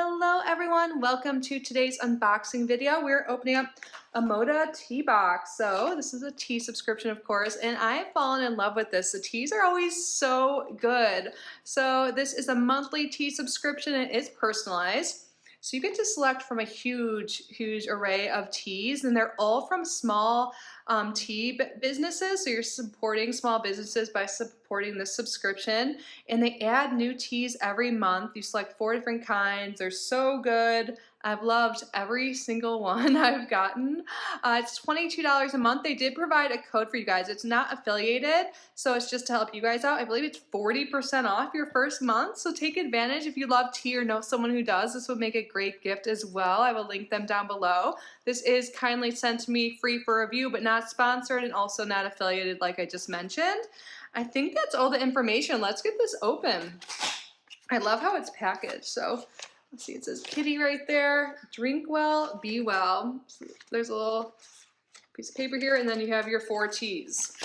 Hello everyone, welcome to today's unboxing video. We're opening up Amoda tea box. So this is a tea subscription, of course, and I have fallen in love with this. The teas are always so good. So this is a monthly tea subscription. It is personalized. So you get to select from a huge array of teas, and they're all from small tea businesses. So you're supporting small businesses by supporting this subscription, and they add new teas every month. You select 4 different kinds. They're so good. I've loved every single one I've gotten. It's $22 a month. They did provide a code for you guys. It's not affiliated, so it's just to help you guys out. I believe it's 40% off your first month, so take advantage. If you love tea or know someone who does, this would make a great gift as well. I will link them down below. This is kindly sent to me free for review, but not sponsored and also not affiliated like I just mentioned. I think that's all the information. Let's get this open. I love how it's packaged. So let's see, it says kitty right there. Drink well, be well. So there's a little piece of paper here, and then you have your 4 teas.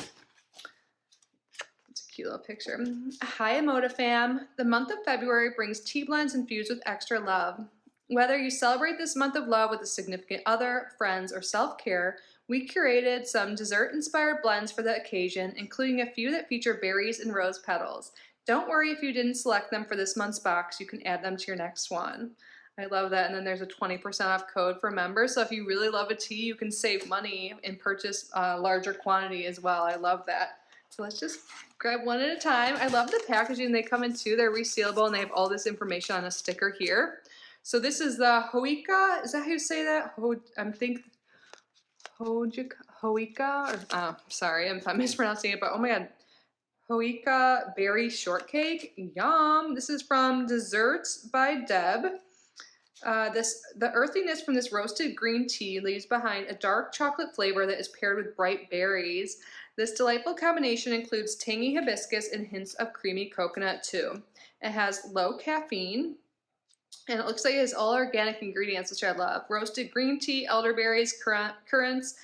It's a cute little picture. Hi Amoda fam. The month of February brings tea blends infused with extra love. Whether you celebrate this month of love with a significant other, friends, or self-care, we curated some dessert-inspired blends for the occasion, including a few that feature berries and rose petals. Don't worry if you didn't select them for this month's box, you can add them to your next one. I love that. And then there's a 20% off code for members. So if you really love a tea, you can save money and purchase a larger quantity as well. I love that. So let's just grab one at a time. I love the packaging they come in too. They're resealable and they have all this information on a sticker here. So this is the Hoika. Is that how you say that? Hoika? Sorry, I'm mispronouncing it, but oh my god. Hoika berry shortcake. Yum. This is from Desserts by Deb. The earthiness from this roasted green tea leaves behind a dark chocolate flavor that is paired with bright berries. This delightful combination includes tangy hibiscus and hints of creamy coconut too. It has low caffeine, and it looks like it has all organic ingredients, which I love. Roasted green tea, elderberries, currants,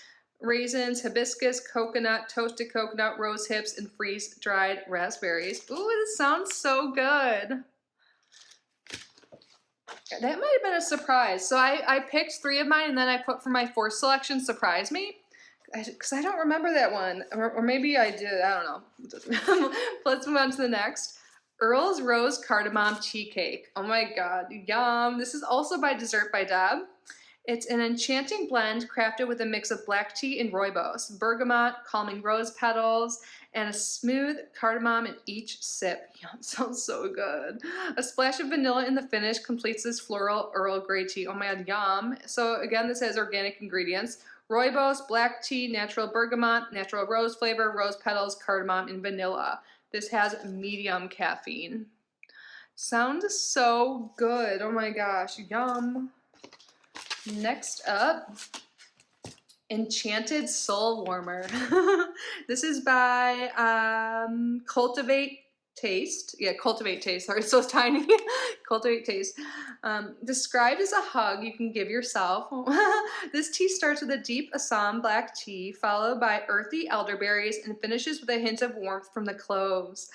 raisins, hibiscus, coconut, toasted coconut, rose hips, and freeze-dried raspberries. Ooh, this sounds so good. That might have been a surprise. So I picked 3 of mine, and then I put for my 4th selection, surprise me. Because I don't remember that one. Or maybe I did. I don't know. Let's move on to the next. Earl's Rose Cardamom Tea Cake. Oh my god, yum. This is also by Dessert by Deb. It's an enchanting blend crafted with a mix of black tea and rooibos, bergamot, calming rose petals, and a smooth cardamom in each sip. Yum, sounds so good. A splash of vanilla in the finish completes this floral Earl Grey tea. Oh my god, yum. So again, this has organic ingredients. Rooibos, black tea, natural bergamot, natural rose flavor, rose petals, cardamom, and vanilla. This has medium caffeine. Sounds so good. Oh my gosh, yum. Next up, Enchanted Soul Warmer. This is by Cultivate Taste. Yeah, Cultivate Taste. Sorry, it's so tiny. Cultivate Taste. Described as a hug you can give yourself. This tea starts with a deep Assam black tea, followed by earthy elderberries, and finishes with a hint of warmth from the cloves.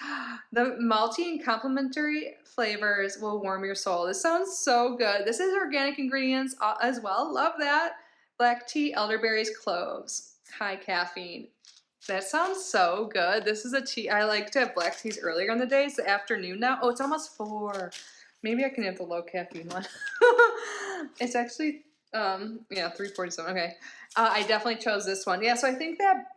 The malty and complementary flavors will warm your soul. This sounds so good. This is organic ingredients as well. Love that. Black tea, elderberries, cloves. High caffeine. That sounds so good. This is a tea. I like to have black teas earlier in the day. It's the afternoon now. Oh, it's almost 4. Maybe I can have the low caffeine one. It's actually, yeah, 3:47. Okay. I definitely chose this one. Yeah, so I think that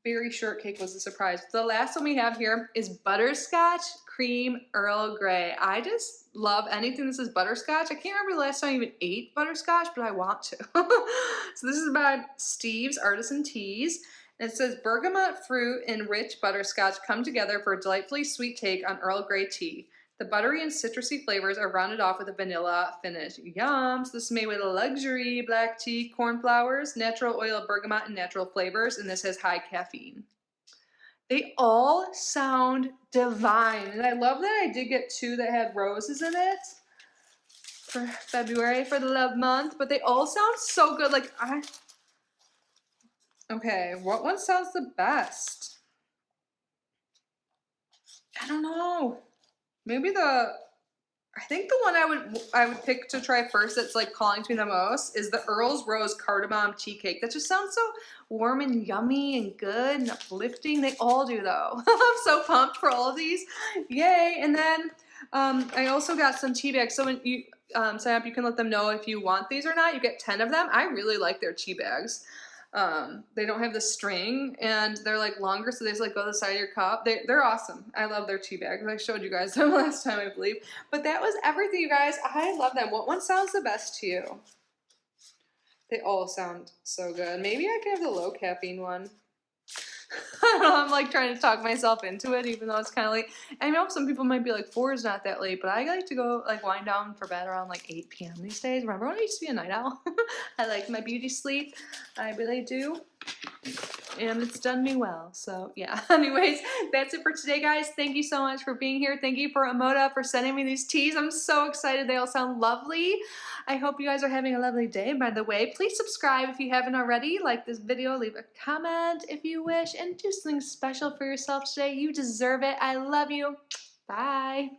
berry shortcake was a surprise. The last one we have here is Butterscotch Cream Earl Grey. I just love anything that says butterscotch. I can't remember the last time I even ate butterscotch, but I want to. So this is by Steve's Artisan Teas. And it says bergamot, fruit, and rich butterscotch come together for a delightfully sweet take on Earl Grey tea. The buttery and citrusy flavors are rounded off with a vanilla finish. Yum! So this is made with luxury black tea, cornflowers, natural oil, bergamot, and natural flavors, and this has high caffeine. They all sound divine, and I love that I did get 2 that had roses in it for February for the love month, but they all sound so good. Like okay, what one sounds the best? I don't know. Maybe I think the one I would pick to try first that's like calling to me the most is the Earl's Rose Cardamom Tea Cake. That just sounds so warm and yummy and good and uplifting. They all do though. I'm so pumped for all of these. Yay. And then I also got some tea bags. So when you sign up, you can let them know if you want these or not. You get 10 of them. I really like their tea bags. They don't have the string and they're like longer, so they just like go to the side of your cup. They're awesome. I love their tea bags. I showed you guys them last time, I believe. But that was everything, you guys. I love them. What one sounds the best to you? They all sound so good. Maybe I could have the low caffeine one. I don't know, I'm like trying to talk myself into it, even though it's kind of late. I know some people might be like 4 is not that late, but I like to go like wind down for bed around like 8 p.m. these days. Remember when I used to be a night owl? I like my beauty sleep. I really do. And it's done me well. So yeah, anyways, that's it for today, guys. Thank you so much for being here. Thank you for Amoda for sending me these teas. I'm so excited. They all sound lovely. I hope you guys are having a lovely day. By the way, please subscribe if you haven't already. Like this video, leave a comment if you wish, and do something special for yourself today. You deserve it. I love you. Bye.